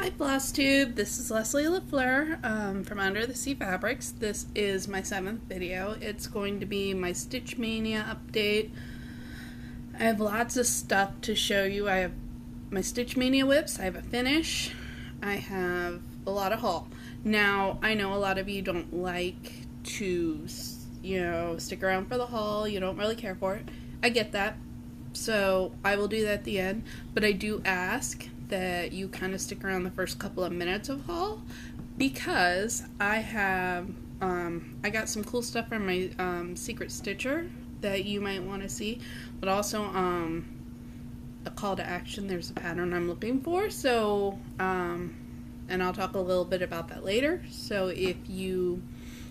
Hi Floss Tube, this is Leslie LaFleur from Under the Sea Fabrics. This is my 7th video. It's going to be my Stitch Mania update. I have lots of stuff to show you. I have my Stitch Mania whips, I have a finish, I have a lot of haul. Now, I know a lot of you don't like to, stick around for the haul, you don't really care for it. I get that, so I will do that at the end, but I do ask that you kind of stick around the first couple of minutes of haul because I have I got some cool stuff from my secret stitcher that you might want to see, but also a call to action. There's a pattern I'm looking for, so and I'll talk a little bit about that later. So if you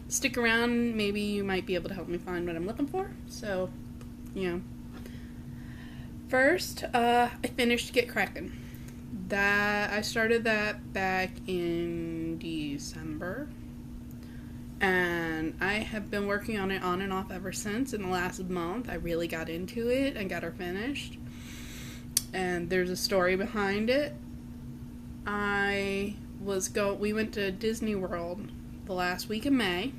stick around, maybe you might be able to help me find what I'm looking for. So first I finished Get Kraken. That I started that back in December, and I have been working on it on and off ever since. In the last month I really got into it and got her finished, and there's a story behind it. We went to Disney World the last week of May,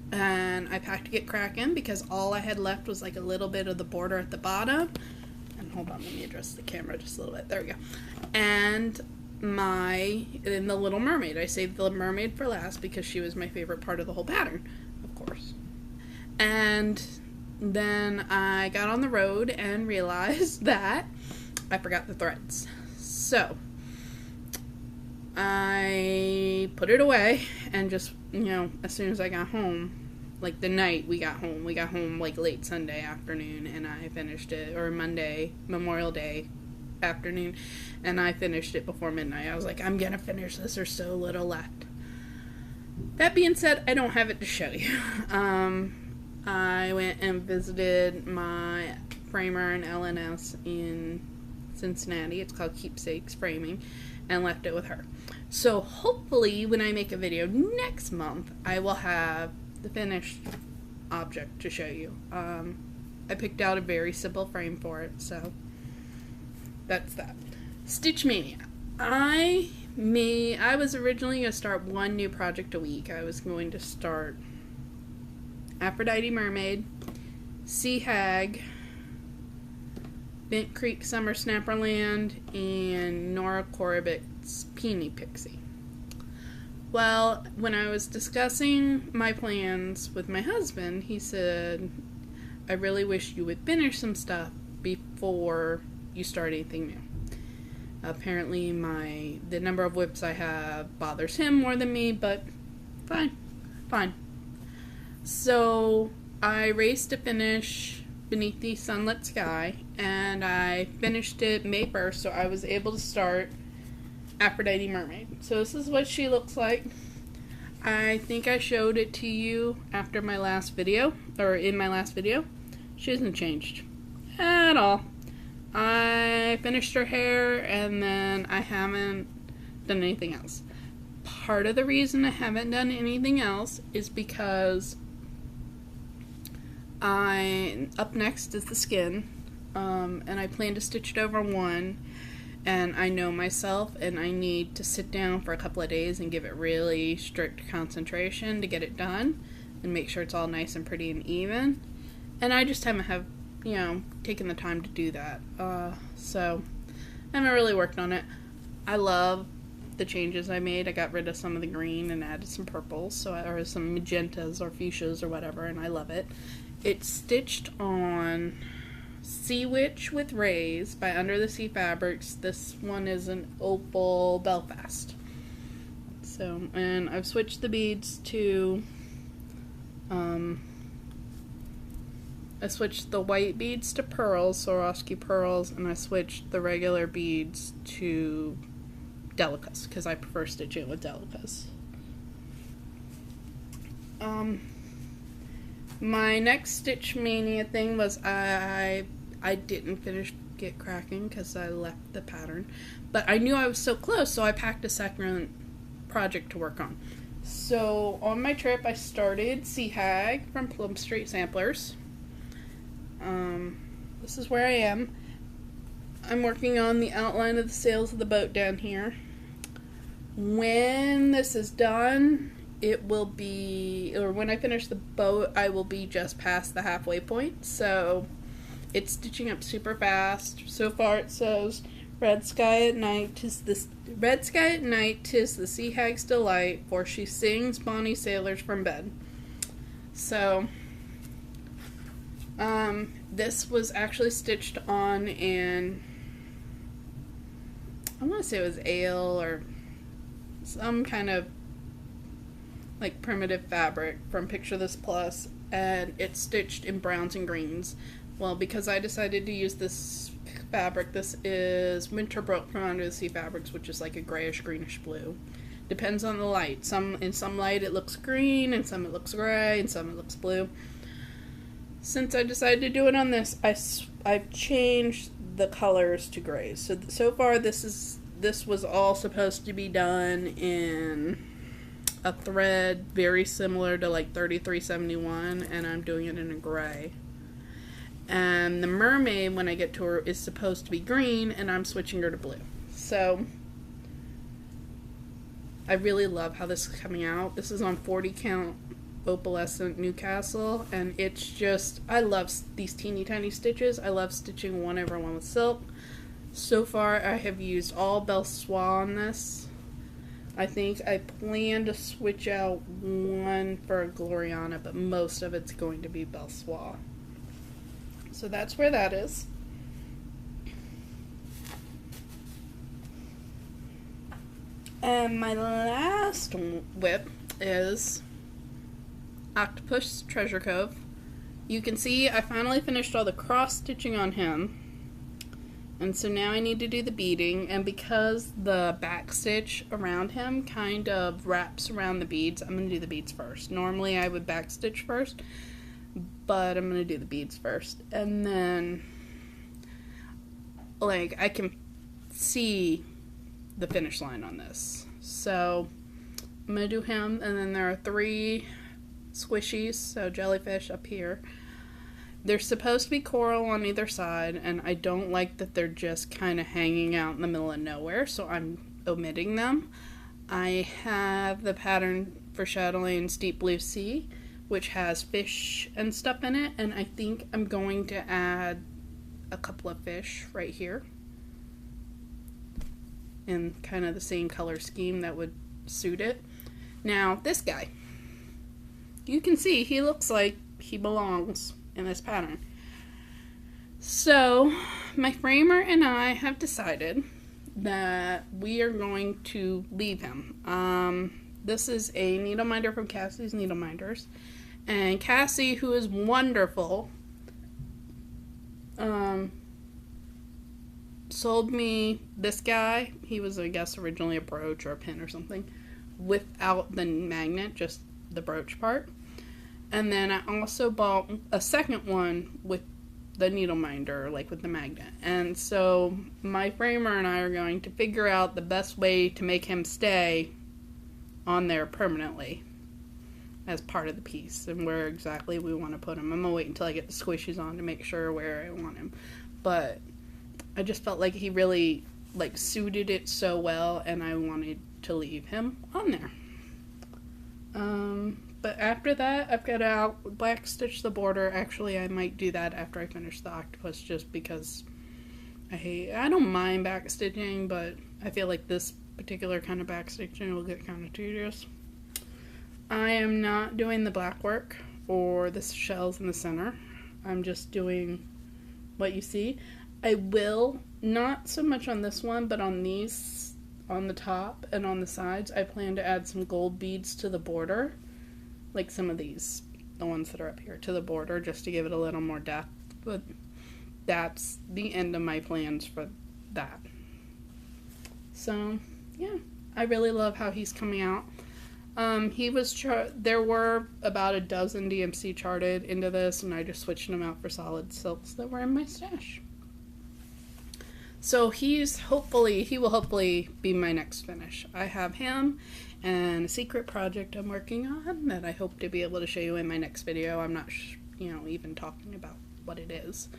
and I packed to Get Kraken because all I had left was like a little bit of the border at the bottom. Hold on, let me adjust the camera just a little bit. There we go. And the Little Mermaid. I saved the Mermaid for last because she was my favorite part of the whole pattern, of course. And then I got on the road and realized that I forgot the threads. So I put it away and just, as soon as I got home, like the night we got home like late Sunday afternoon, and I finished it, or Monday, Memorial Day afternoon, and I finished it before midnight. I was like, I'm gonna finish this, there's so little left. That being said, I don't have it to show you. I went and visited my framer in LNS in Cincinnati. It's called Keepsakes Framing, and left it with her. So hopefully when I make a video next month, I will have the finished object to show you. I picked out a very simple frame for it, so that's that. Stitch Mania. I was originally going to start one new project a week. I was going to start Aphrodite Mermaid, Sea Hag, Bent Creek Summer Snapperland, and Nora Korobit's Peony Pixie. Well, when I was discussing my plans with my husband, he said, I really wish you would finish some stuff before you start anything new. Apparently the number of whips I have bothers him more than me, but fine. So I raced to finish Beneath the Sunlit Sky, and I finished it May 1st, so I was able to start Aphrodite Mermaid. So this is what she looks like. I think I showed it to you after my last video, or in my last video. She hasn't changed at all. I finished her hair, and then I haven't done anything else. Part of the reason I haven't done anything else is because up next is the skin, and I plan to stitch it over one. And I know myself, and I need to sit down for a couple of days and give it really strict concentration to get it done and make sure it's all nice and pretty and even. And I just haven't taken the time to do that. So I haven't really worked on it. I love the changes I made. I got rid of some of the green and added some purples, or some magentas or fuchsias or whatever, and I love it. It's stitched on Sea Witch with Rays by Under the Sea Fabrics. This one is an Opal Belfast. So, and I've switched the beads to, I switched the white beads to pearls, Swarovski pearls, and I switched the regular beads to Delicas, because I prefer stitching with Delicas. My next Stitch Mania thing was I didn't finish Get Kraken because I left the pattern, but I knew I was so close, so I packed a second project to work on. So on my trip I started Sea Hag from Plum Street Samplers. This is where I am. I'm working on the outline of the sails of the boat down here. When this is done, it will be, or when I finish the boat, I will be just past the halfway point. So it's stitching up super fast. So far it says, red sky at night, 'tis the sea hag's delight, for she sings bonny sailors from bed. So, this was actually stitched on in, I want to say it was ale or some kind of like primitive fabric from Picture This Plus, and it's stitched in browns and greens. Well, because I decided to use this fabric, this is Winterbrook from Under the Sea Fabrics, which is like a grayish greenish blue. Depends on the light. In some light it looks green, and some it looks gray, and some it looks blue. Since I decided to do it on this, I've changed the colors to grays. So far this was all supposed to be done in a thread very similar to like 3371, and I'm doing it in a gray. And the mermaid, when I get to her, is supposed to be green, and I'm switching her to blue. So I really love how this is coming out. This is on 40 count opalescent Newcastle, and it's just, I love these teeny tiny stitches. I love stitching one over one with silk. So far I have used all Belle Soie on this. I think I plan to switch out one for Gloriana, but most of it's going to be Belle Soie. So that's where that is. And my last whip is Octopus Treasure Cove. You can see I finally finished all the cross stitching on him, and so now I need to do the beading. And because the back stitch around him kind of wraps around the beads, I'm going to do the beads first. Normally I would back stitch first, but I'm going to do the beads first. And then, like, I can see the finish line on this. So I'm going to do him, and then there are 3 squishies, so jellyfish up here. They're supposed to be coral on either side, and I don't like that they're just kind of hanging out in the middle of nowhere, so I'm omitting them. I have the pattern for Chatelaine Steep Blue Sea, which has fish and stuff in it, and I think I'm going to add a couple of fish right here in kind of the same color scheme that would suit it. Now, this guy, you can see he looks like he belongs in this pattern. So my framer and I have decided that we are going to leave him. This is a needle minder from Cassie's Needle Minders, and Cassie, who is wonderful, sold me this guy. He was, I guess, originally a brooch or a pin or something without the magnet, just the brooch part. And then I also bought a second one with the needle minder, like with the magnet. And so my framer and I are going to figure out the best way to make him stay on there permanently as part of the piece, and where exactly we want to put him. I'm gonna wait until I get the squishies on to make sure where I want him. But I just felt like he really like suited it so well, and I wanted to leave him on there. But after that, I've got to black stitch the border. Actually, I might do that after I finish the octopus, just because I don't mind back stitching, but I feel like this particular kind of back stitching will get kind of tedious. I am not doing the black work or the shells in the center. I'm just doing what you see. I will, not so much on this one, but on these, on the top and on the sides, I plan to add some gold beads to the border. Like some of these, the ones that are up here, to the border, just to give it a little more depth. But that's the end of my plans for that. So, yeah, I really love how he's coming out. There were about a dozen DMC charted into this, and I just switched them out for solid silks that were in my stash. So he will hopefully be my next finish. I have him and a secret project I'm working on that I hope to be able to show you in my next video. I'm not, even talking about what it is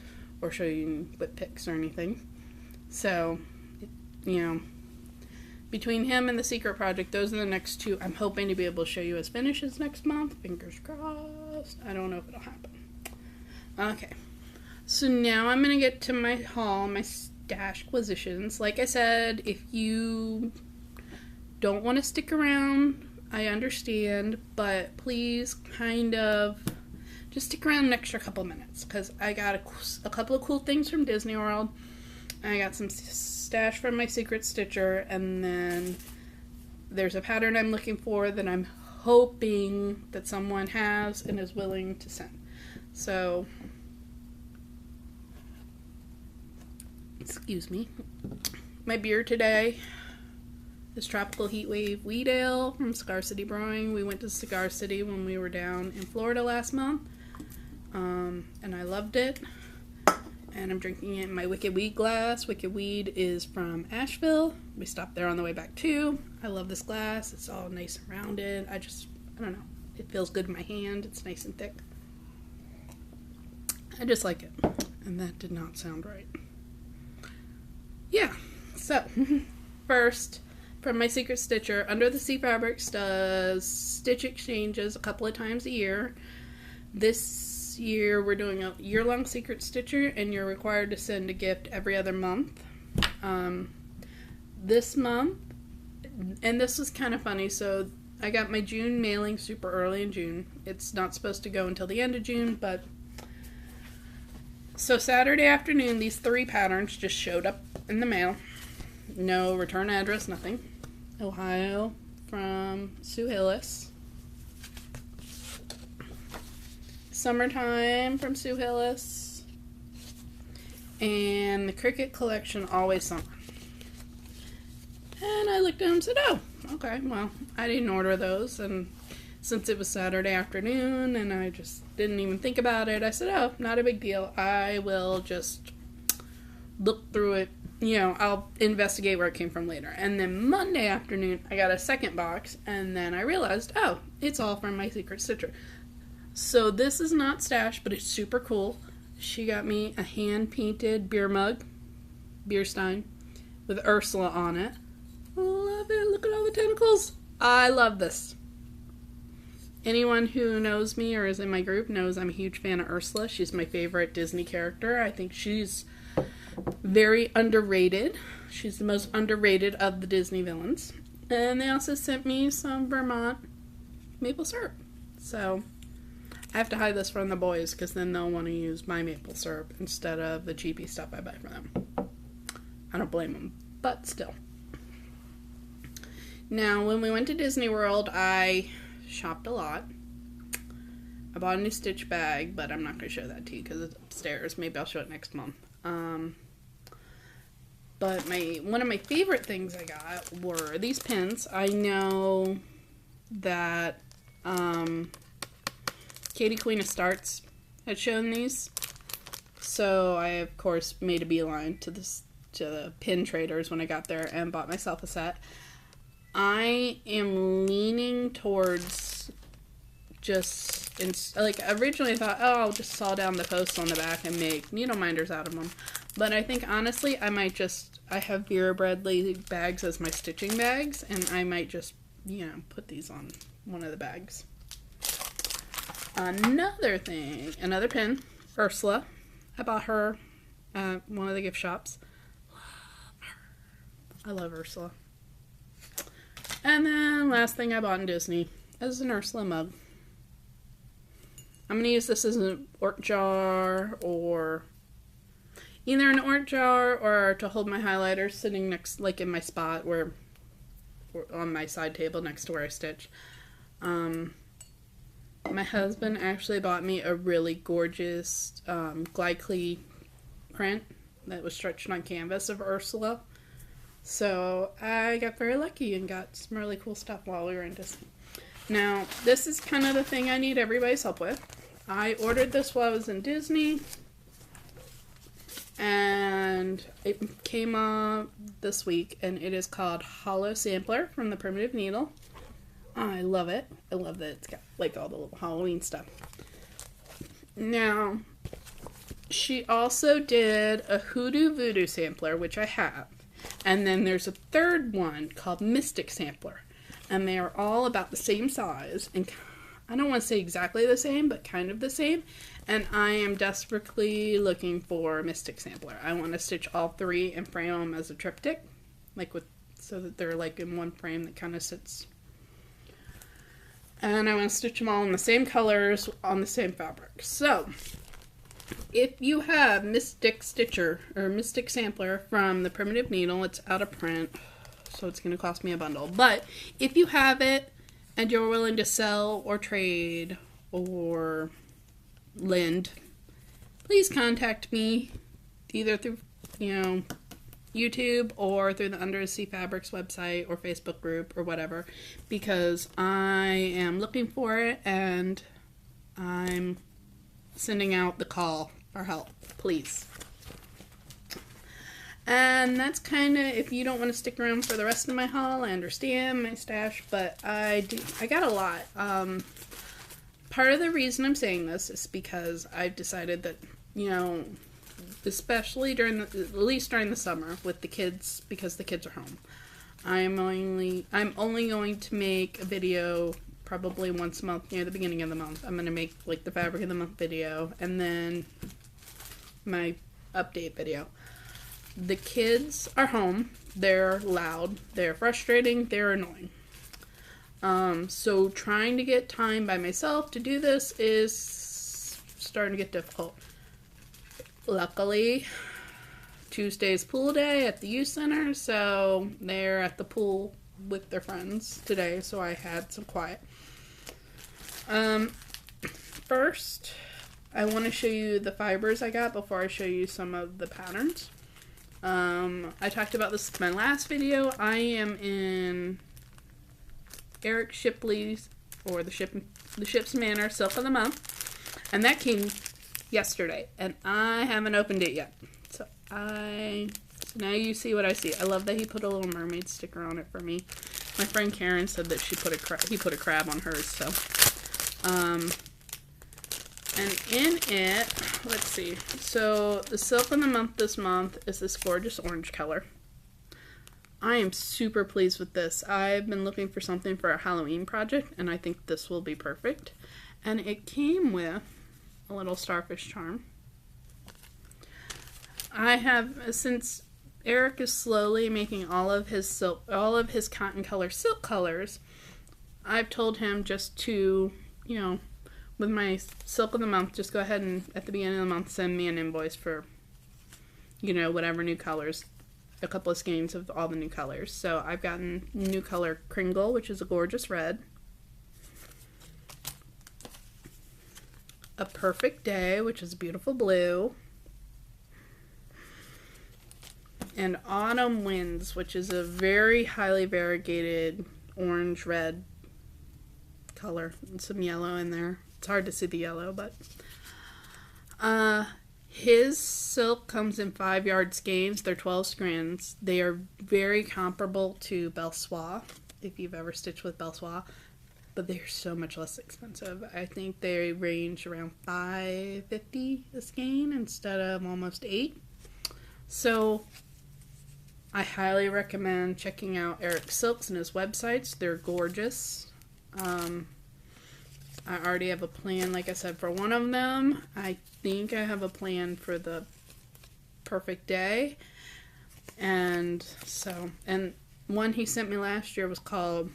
or showing whip pics or anything. So, you know, between him and the Secret Project, those are the next two I'm hoping to be able to show you as finishes next month. Fingers crossed. I don't know if it'll happen. Okay. So now I'm going to get to my haul, my stash acquisitions. Like I said, if you don't want to stick around, I understand, but please kind of just stick around an extra couple minutes, because I got a couple of cool things from Disney World. I got some stash from my Secret Stitcher, and then there's a pattern I'm looking for that I'm hoping that someone has and is willing to send. So, excuse me. My beer today is Tropical Heatwave Wheat Ale from Cigar City Brewing. We went to Cigar City when we were down in Florida last month, and I loved it. And I'm drinking it in my Wicked Weed glass. Wicked Weed is from Asheville. We stopped there on the way back too. I love this glass. It's all nice and rounded. I don't know. It feels good in my hand. It's nice and thick. I just like it. And that did not sound right. Yeah. So, first, from my Secret Stitcher, Under the Sea Fabrics does stitch exchanges a couple of times a year. This year we're doing a year-long Secret Stitcher, and you're required to send a gift every other month. This month, and this was kind of funny, so I got my June mailing super early in June. It's not supposed to go until the end of June, but so Saturday afternoon, these 3 patterns just showed up in the mail. No return address, nothing. Ohio from Sue Hillis. Summertime from Sue Hillis. And the Cricket Collection, Always Summer. And I looked at them and said, oh, okay, well, I didn't order those. And since it was Saturday afternoon and I just didn't even think about it, I said, oh, not a big deal. I will just look through it. You know, I'll investigate where it came from later. And then Monday afternoon, I got a second box, and then I realized, oh, it's all from my Secret Stitcher. So this is not stash, but it's super cool. She got me a hand-painted beer mug, beer stein, with Ursula on it. Love it. Look at all the tentacles. I love this. Anyone who knows me or is in my group knows I'm a huge fan of Ursula. She's my favorite Disney character. I think she's very underrated. She's the most underrated of the Disney villains. And they also sent me some Vermont maple syrup. So I have to hide this from the boys, because then they'll want to use my maple syrup instead of the cheapy stuff I buy from them. I don't blame them, but still. Now, when we went to Disney World, I shopped a lot. I bought a new Stitch bag, but I'm not going to show that to you because it's upstairs. Maybe I'll show it next month. But one of my favorite things I got were these pins. I know that Katie Queen of Starts had shown these, so I of course made a beeline to the pin traders when I got there and bought myself a set. I am leaning towards like originally I thought, oh, I'll just saw down the posts on the back and make needle minders out of them. But I think honestly I have Vera Bradley bags as my stitching bags, and I might just, put these on one of the bags. Another pin, Ursula. I bought her at one of the gift shops. Love her. I love Ursula. And then last thing I bought in Disney is an Ursula mug. I'm going to use this as an ort jar, or either an ort jar or to hold my highlighters sitting next, like in my spot where on my side table next to where I stitch. My husband actually bought me a really gorgeous glide clee print that was stretched on canvas of Ursula. So I got very lucky and got some really cool stuff while we were in Disney. Now, this is kind of the thing I need everybody's help with. I ordered this while I was in Disney, and it came up this week, and it is called Hollow Sampler from the Primitive Needle. I love it. I love that it's got like all the little Halloween stuff. Now, She also did a Hoodoo Voodoo sampler, which I have. And then there's a third one called Mystic Sampler. And they are all about the same size. And I don't want to say exactly the same, but kind of the same. And I am desperately looking for a Mystic Sampler. I want to stitch all three and frame them as a triptych. So that they're like in one frame that kind of sits. And I want to stitch them all in the same colors on the same fabric. So, if you have Mystic Stitcher or Mystic Sampler from the Primitive Needle, it's out of print, so it's going to cost me a bundle. But if you have it and you're willing to sell or trade or lend, please contact me either through, YouTube or through the Under the Sea Fabrics website or Facebook group or whatever, because I am looking for it and I'm sending out the call for help, please. And that's kind of, if you don't want to stick around for the rest of my haul, I understand my stash, but I got a lot. Part of the reason I'm saying this is because I've decided that, especially at least during the summer with the kids, because the kids are home, I'm only going to make a video probably once a month near the beginning of the month. I'm going to make like the Fabric of the Month video and then my update video. The kids are home. They're loud. They're frustrating. They're annoying. So trying to get time by myself to do this is starting to get difficult. Luckily, Tuesday's pool day at the youth center, so they're at the pool with their friends today, so I had some quiet. First, I want to show you the fibers I got before I show you some of the patterns. I talked about this in my last video. I am in Eric Shipley's, or the Ship's Manor Silk of the Month, and that came yesterday, and I haven't opened it yet. So now you see what I see. I love that he put a little mermaid sticker on it for me. My friend Karen said that he put a crab on hers. So, and in it, let's see. So the Silk of the Month this month is this gorgeous orange color. I am super pleased with this. I've been looking for something for a Halloween project, and I think this will be perfect. And it came with a little starfish charm. I have, since Eric is slowly making all of his cotton color silk colors, I've told him just to, with my Silk of the Month, just go ahead and at the beginning of the month send me an invoice for, whatever new colors, a couple of skeins of all the new colors. So I've gotten new color Kringle, which is a gorgeous red. A Perfect Day, which is a beautiful blue. And Autumn Winds, which is a very highly variegated orange-red color. And some yellow in there. It's hard to see the yellow, but his silk comes in 5-yard skeins. They're 12 strands. They are very comparable to Belle Soie, if you've ever stitched with Belle Soie. But they're so much less expensive. I think they range around $5.50 a skein instead of almost $8. So I highly recommend checking out Eric Silks and his websites. They're gorgeous. I already have a plan, like I said, for one of them. I think I have a plan for the Perfect Day. And one he sent me last year was called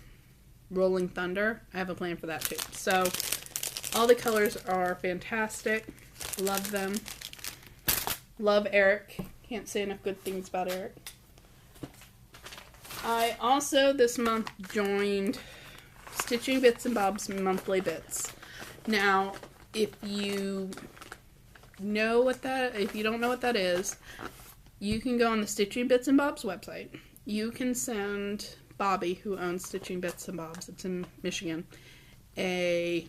Rolling Thunder. I have a plan for that too. So all the colors are fantastic. Love them. Love Eric. Can't say enough good things about Eric. I also this month joined Stitching Bits and Bob's Monthly Bits. Now, if you don't know what that is, you can go on the Stitching Bits and Bob's website. You can send Bobby, who owns Stitching Bits and Bob's, it's in Michigan, a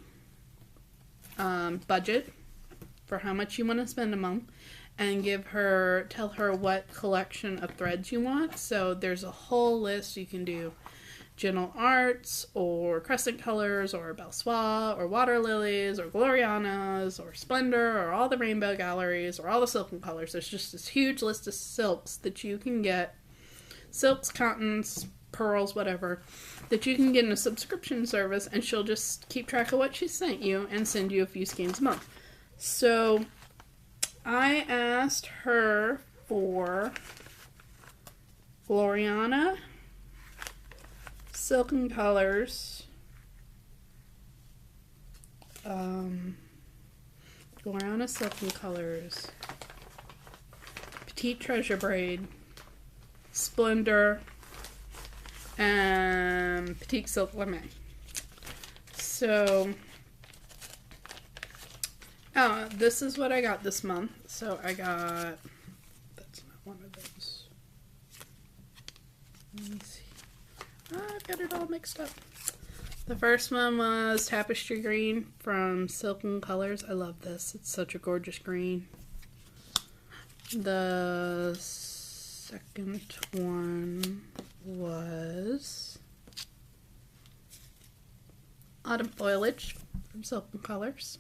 budget for how much you want to spend a month, and tell her what collection of threads you want. So there's a whole list. You can do Gentle Arts or Crescent Colors or Belle Soie or Water Lilies or Glorianas or Splendor or all the Rainbow Galleries or all the Silken Colors. There's just this huge list of silks that you can get. Silks, cottons, pearls, whatever, that you can get in a subscription service, and she'll just keep track of what she sent you and send you a few skeins a month. So I asked her for Gloriana Silken Colors, Gloriana Silken Colors, Petite Treasure Braid, Splendor, and Petite Silk Lame. So, this is what I got this month. So I got, that's not one of those. Let me see. I've got it all mixed up. The first one was Tapestry Green from Silken Colors. I love this. It's such a gorgeous green. The second one was Autumn Foliage from Silken Colors.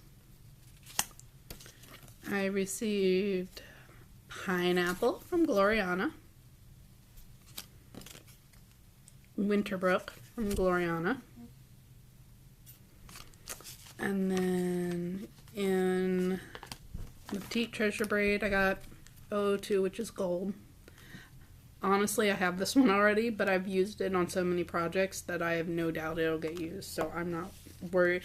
I received Pineapple from Gloriana. Winterbrook from Gloriana. And then in the Petite Treasure Braid, I got 002, which is gold. Honestly, I have this one already, but I've used it on so many projects that I have no doubt it'll get used, so I'm not worried.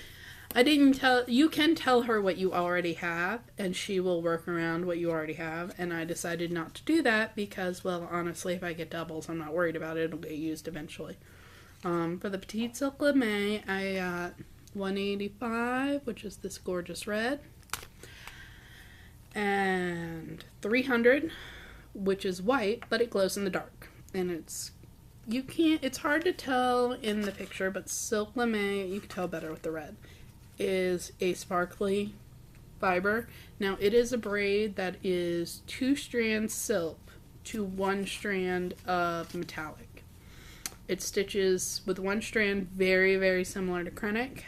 You can tell her what you already have, and she will work around what you already have, and I decided not to do that because, well, honestly, if I get doubles, I'm not worried about it. It'll get used eventually. For the Petite Silk Lame, I got 185, which is this gorgeous red, and 300, which is white, but it glows in the dark, and it's hard to tell in the picture, but Silk Lame, you can tell better with the red, is a sparkly fiber. Now, it is a braid that is 2 strands silk to 1 strand of metallic. It stitches with 1 strand, very, very similar to Krennic.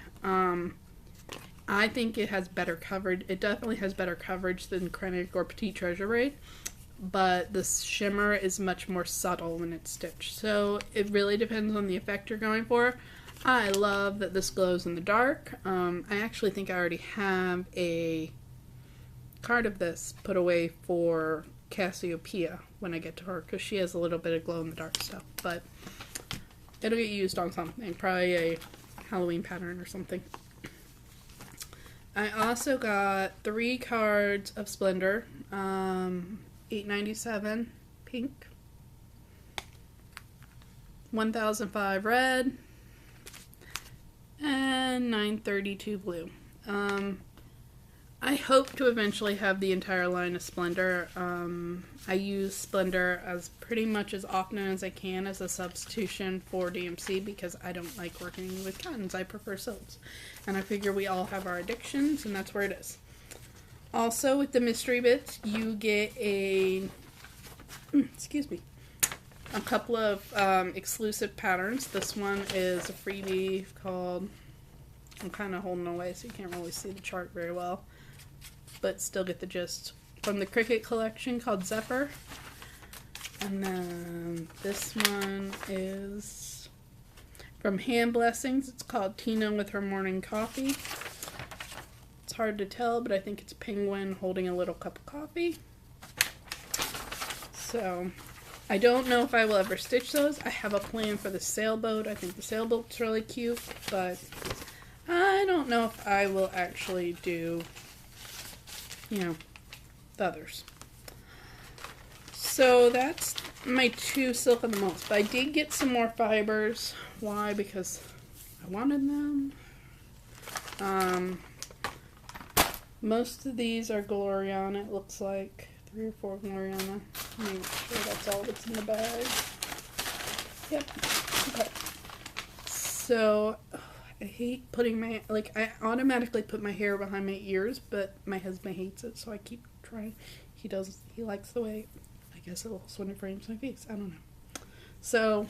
I think it has better coverage. It definitely has better coverage than Krennic or Petite Treasure Braid, but the shimmer is much more subtle when it's stitched. So it really depends on the effect you're going for. I love that this glows in the dark. I actually think I already have a card of this put away for Cassiopeia when I get to her, because she has a little bit of glow in the dark stuff, but it'll get used on something, probably a Halloween pattern or something. I also got 3 cards of Splendor, $8.97 pink, 1005 red, and $9.32 blue. I hope to eventually have the entire line of Splendor. I use Splendor as pretty much as often as I can as a substitution for DMC because I don't like working with cottons. I prefer silks. And I figure we all have our addictions, and that's where it is. Also, with the mystery bits, you get a couple of exclusive patterns. This one is a freebie called, I'm kind of holding away so you can't really see the chart very well, but still get the gist, from the Cricket collection called Zephyr. And then this one is from Hand Blessings. It's called Tina with Her Morning Coffee. It's hard to tell, but I think it's a penguin holding a little cup of coffee. So I don't know if I will ever stitch those. I have a plan for the sailboat. I think the sailboat's really cute, but I don't know if I will actually do, the others. So that's my 2 silk of the most. But I did get some more fibers. Why? Because I wanted them. Most of these are Gloriana, it looks like. 3 or 4 Gloriana. Make sure that's all that's in the bag. Yep. Okay. So, I hate putting I automatically put my hair behind my ears, but my husband hates it, so I keep trying. He likes the way, I guess it looks when it frames my face. I don't know. So,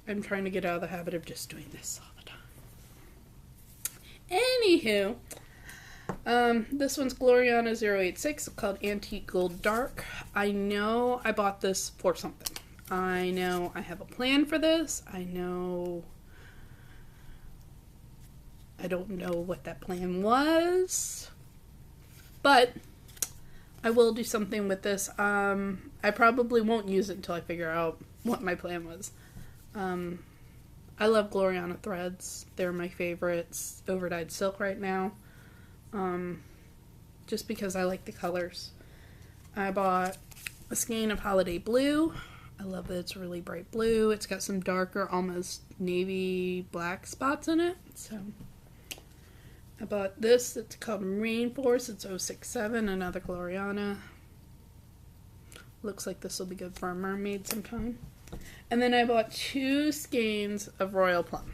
I'm trying to get out of the habit of just doing this all the time. Anywho, this one's Gloriana 086, called Antique Gold Dark. I know I bought this for something. I know I have a plan for this. I don't know what that plan was, but I will do something with this. I probably won't use it until I figure out what my plan was. I love Gloriana threads. They're my favorites. Overdyed silk right now. Just because I like the colors. I bought a skein of Holiday Blue. I love that it's really bright blue. It's got some darker, almost navy black spots in it. So I bought this. It's called Rainforest. It's 067, another Gloriana. Looks like this will be good for a mermaid sometime. And then I bought 2 skeins of Royal Plum.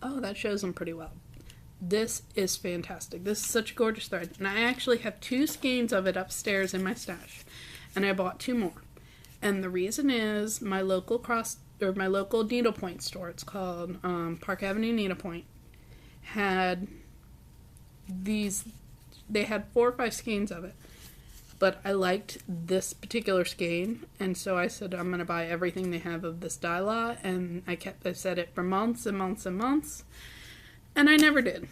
Oh, that shows them pretty well. This is fantastic. This is such a gorgeous thread. And I actually have 2 skeins of it upstairs in my stash. And I bought 2 more. And the reason is my local needlepoint store, it's called Park Avenue Needlepoint, had these. They had 4 or 5 skeins of it. But I liked this particular skein, and so I said I'm going to buy everything they have of this dye lot, and I said it for months and months and months, and I never did.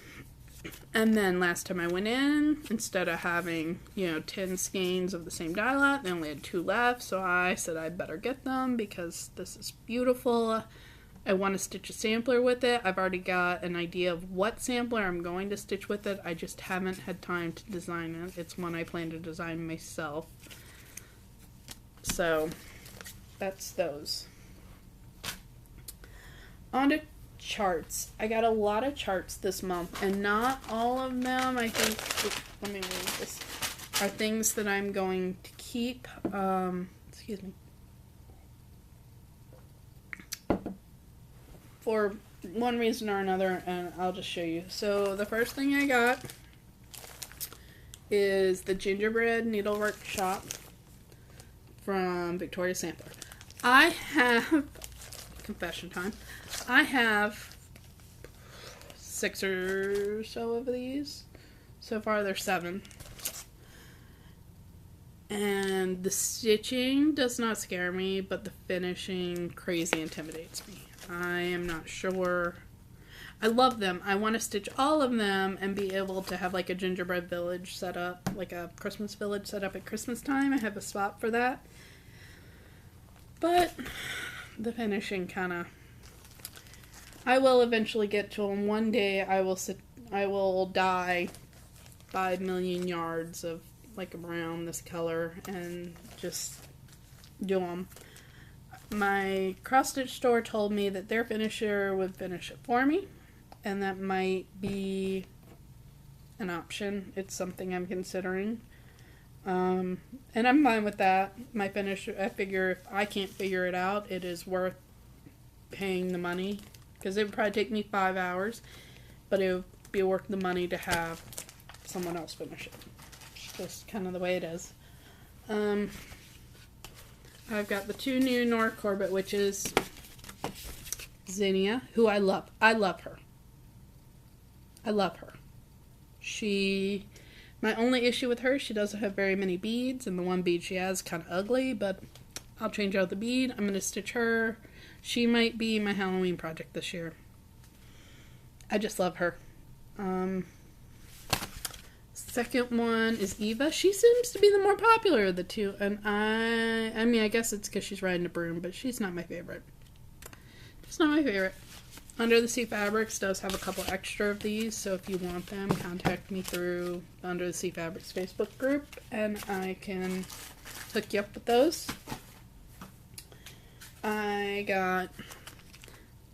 And then last time I went in, instead of having, 10 skeins of the same dye lot, they only had 2 left, so I said I'd better get them because this is beautiful. I want to stitch a sampler with it. I've already got an idea of what sampler I'm going to stitch with it. I just haven't had time to design it. It's one I plan to design myself. So, that's those. On to charts. I got a lot of charts this month, and not all of them, I think, let me move this, are things that I'm going to keep. Excuse me. For one reason or another, and I'll just show you. So the first thing I got is the gingerbread needlework shop from Victoria's Sampler. I have, confession time, I have 6 or so of these. So far there's 7. And the stitching does not scare me, but the finishing crazy intimidates me. I am not sure. I love them. I want to stitch all of them and be able to have like a gingerbread village set up, like a Christmas village set up at Christmas time. I have a spot for that. But the finishing kind of, I will eventually get to them. One day I will dye 5 million yards of like around this color and just do them. My cross-stitch store told me that their finisher would finish it for me, and that might be an option. It's something I'm considering. And I'm fine with that. My finisher, I figure if I can't figure it out, it is worth paying the money, because it would probably take me 5 hours, but it would be worth the money to have someone else finish it. It's just kind of the way it is. I've got the 2 new Nora Corbett witches, Zinnia, who I love. I love her. I love her. My only issue with her, she doesn't have very many beads, and the one bead she has is kind of ugly, but I'll change out the bead. I'm going to stitch her. She might be my Halloween project this year. I just love her. Second one is Eva. She seems to be the more popular of the 2, and I mean, I guess it's because she's riding a broom, but she's not my favorite. Just not my favorite. Under the Sea Fabrics does have a couple extra of these, so if you want them, contact me through the Under the Sea Fabrics Facebook group, and I can hook you up with those. I got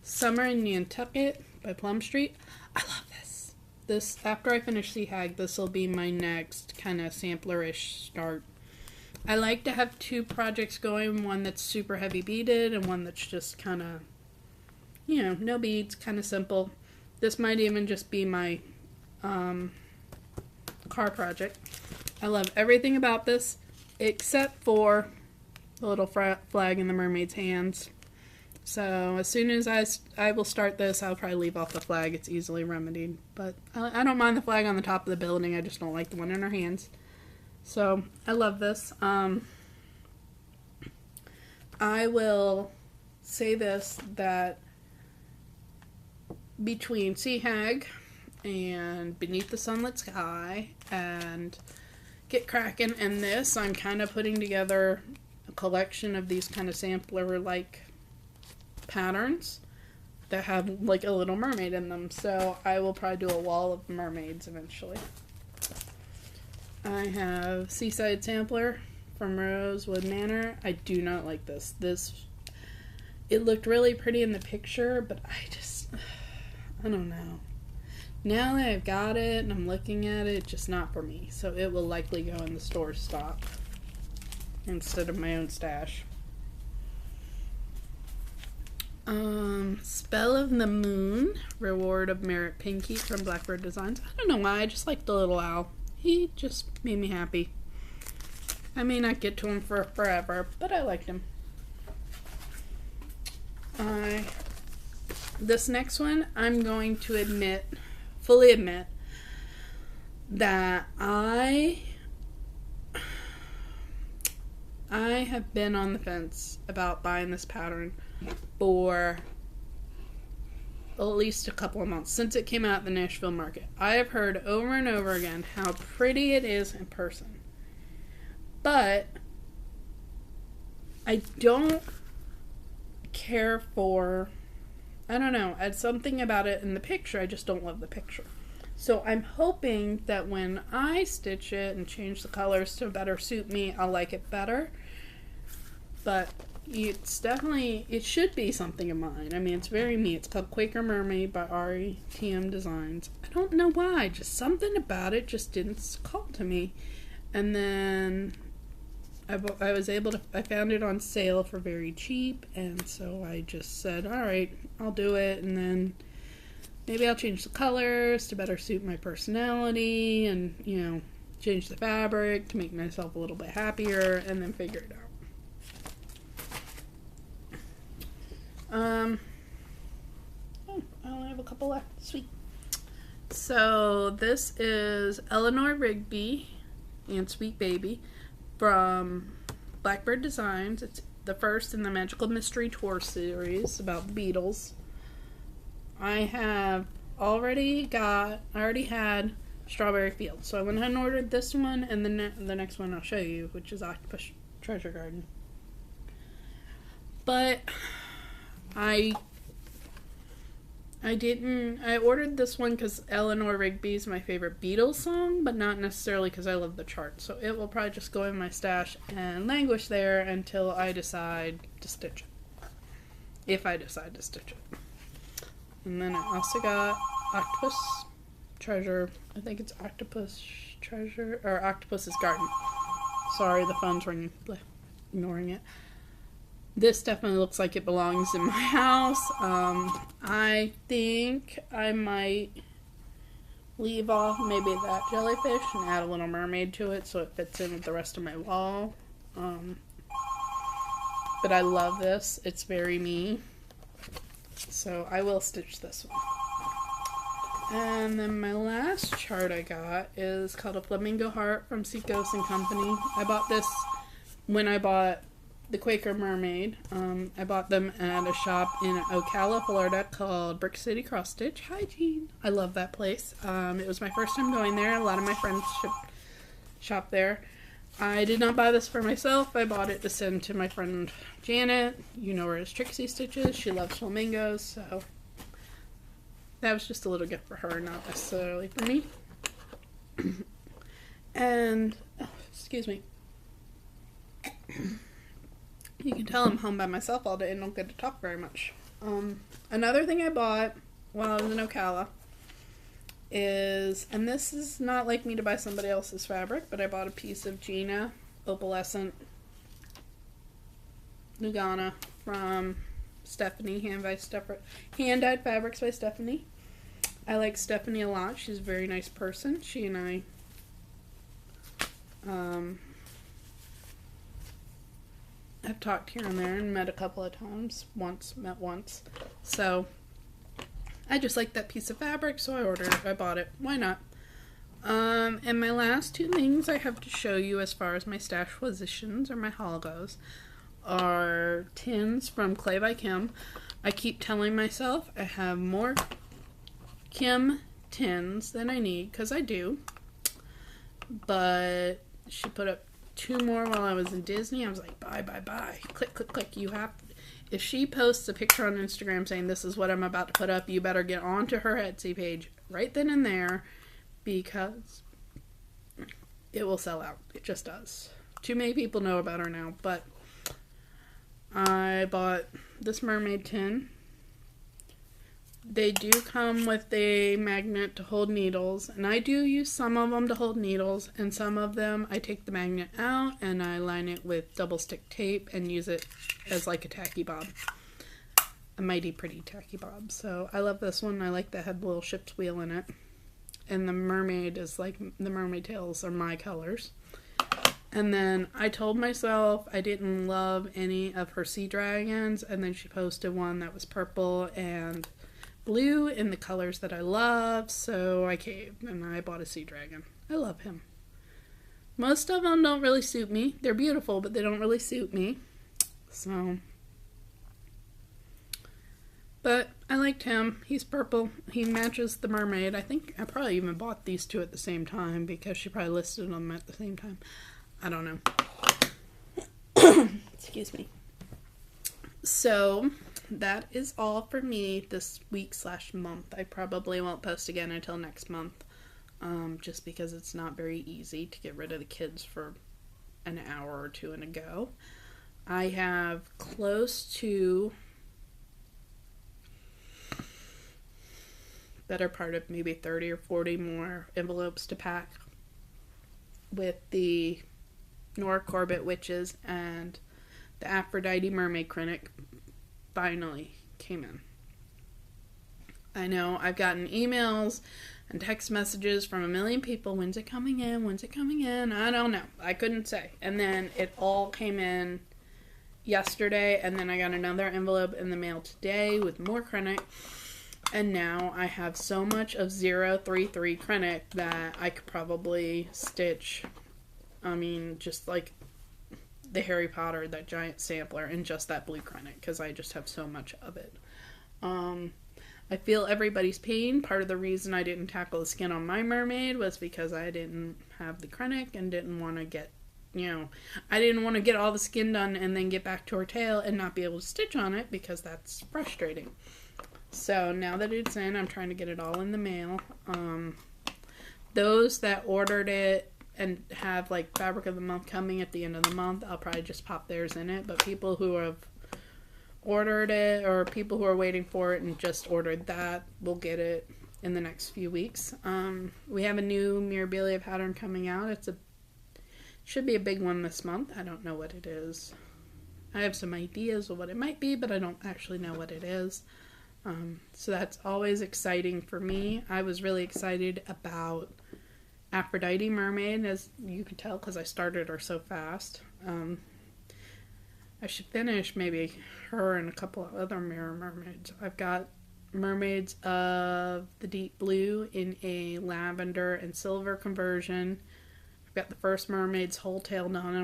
Summer in Nantucket by Plum Street. I love this. After I finish Sea Hag, this will be my next kind of sampler-ish start. I like to have 2 projects going, one that's super heavy beaded and one that's just kind of, no beads, kind of simple. This might even just be my car project. I love everything about this except for the little flag in the mermaid's hands. So as soon as I will start this, I'll probably leave off the flag. It's easily remedied. But I don't mind the flag on the top of the building. I just don't like the one in our hands. So I love this. I will say this, that between Sea Hag and Beneath the Sunlit Sky and Get Kraken and this, I'm kind of putting together a collection of these kind of sampler-like patterns that have like a little mermaid in them. So I will probably do a wall of mermaids eventually. I have Seaside Sampler from Rosewood Manor. I do not like this. It looked really pretty in the picture, but I don't know. Now that I've got it and I'm looking at it, it's just not for me. So it will likely go in the store stock instead of my own stash. Spell of the Moon, Reward of Merit Pinky from Blackbird Designs. I don't know why, I just like the little owl. He just made me happy. I may not get to him for forever, but I liked him. This next one, I'm going to fully admit, that I have been on the fence about buying this pattern for at least a couple of months since it came out at the Nashville market. I have heard over and over again how pretty it is in person. But I don't care for, I don't know, it's something about it in the picture. I just don't love the picture. So I'm hoping that when I stitch it and change the colors to better suit me, I'll like it better. But it should be something of mine. I mean, it's very me. It's called Quaker Mermaid by RETM Designs. I don't know why. Just something about it just didn't call to me. And then I found it on sale for very cheap. And so I just said, all right, I'll do it. And then maybe I'll change the colors to better suit my personality and, change the fabric to make myself a little bit happier and then figure it out. I only have a couple left. Sweet. So this is Eleanor Rigby and Sweet Baby from Blackbird Designs. It's the first in the Magical Mystery Tour series about the Beatles. I already had Strawberry Fields, so I went ahead and ordered this one, and the next one I'll show you, which is Octopus Treasure Garden. But I ordered this one because Eleanor Rigby is my favorite Beatles song, but not necessarily because I love the chart. So it will probably just go in my stash and languish there until I decide to stitch it. If I decide to stitch it. And then I also got Octopus Treasure. I think it's Octopus Treasure, or Octopus's Garden. Sorry, the phone's ringing. Ignoring it. This definitely looks like it belongs in my house. I think I might leave off maybe that jellyfish and add a little mermaid to it so it fits in with the rest of my wall. But I love this. It's very me. So I will stitch this one. And then my last chart I got is called A Flamingo Heart from Seacoast and Company. I bought this when I bought the Quaker Mermaid. I bought them at a shop in Ocala, Florida called Brick City Cross Stitch. Hi, Jean. I love that place. It was my first time going there. A lot of my friends shop there. I did not buy this for myself. I bought it to send to my friend Janet. You know her as Trixie Stitches. She loves flamingos, so that was just a little gift for her, not necessarily for me. And, excuse me. You can tell I'm home by myself all day and don't get to talk very much. Another thing I bought while I was in Ocala is, and this is not like me to buy somebody else's fabric, but I bought a piece of Gina Opalescent Lugana from Stephanie, Hand-Dyed Fabrics by Stephanie. I like Stephanie a lot. She's a very nice person. She and I I've talked here and there and met a couple of times. Met once. So I just like that piece of fabric, so I ordered it. I bought it. Why not? And my last two things I have to show you as far as my stash positions or my haul goes are tins from Clay by Kim. I keep telling myself I have more Kim tins than I need, because I do. But she put up 2 more while I was in Disney. I was like, buy. Click, click, click. You have to. If she posts a picture on Instagram saying this is what I'm about to put up, you better get onto her Etsy page right then and there, because it will sell out. It just does. Too many people know about her now. But I bought this mermaid tin. They do come with a magnet to hold needles, and I do use some of them to hold needles, and some of them I take the magnet out and I line it with double stick tape and use it as like a tacky bob. A mighty pretty tacky bob. So I love this one. I like that it had the little ship's wheel in it. And the mermaid is like, the mermaid tails are my colors. And then I told myself I didn't love any of her sea dragons, and then she posted one that was purple and blue in the colors that I love, so I caved and I bought a sea dragon. I love him. Most of them don't really suit me. They're beautiful, but they don't really suit me. So, but I liked him. He's purple. He matches the mermaid. I think I probably even bought these two at the same time because she probably listed them at the same time. I don't know. Excuse me. So that is all for me this week/month. I probably won't post again until next month, just because it's not very easy to get rid of the kids for an hour or two in a go. I have close to better part of maybe 30 or 40 more envelopes to pack with the Nora Corbett Witches, and the Aphrodite Mermaid Clinic finally came in. I know I've gotten emails and text messages from a million people. When's it coming in? When's it coming in? I don't know. I couldn't say. And then it all came in yesterday, and then I got another envelope in the mail today with more Krennic. And now I have so much of 033 Krennic that I could probably stitch, just like the Harry Potter, that giant sampler, and just that blue Krennic, because I just have so much of it. I feel everybody's pain. Part of the reason I didn't tackle the skin on my mermaid was because I didn't have the Krennic and didn't want to get, I didn't want to get all the skin done and then get back to her tail and not be able to stitch on it, because that's frustrating. So now that it's in, I'm trying to get it all in the mail. Those that ordered it and have like fabric of the month coming at the end of the month, I'll probably just pop theirs in it. But people who have ordered it, or people who are waiting for it and just ordered that, will get it in the next few weeks. We have a new Mirabilia pattern coming out. Should be a big one this month. I don't know what it is. I have some ideas of what it might be, but I don't actually know what it is. So that's always exciting for me. I was really excited about Aphrodite Mermaid, as you can tell, because I started her so fast. I should finish maybe her and a couple of other mirror mermaids. I've got mermaids of the deep blue in a lavender and silver conversion. I've got the first mermaid's whole tail done.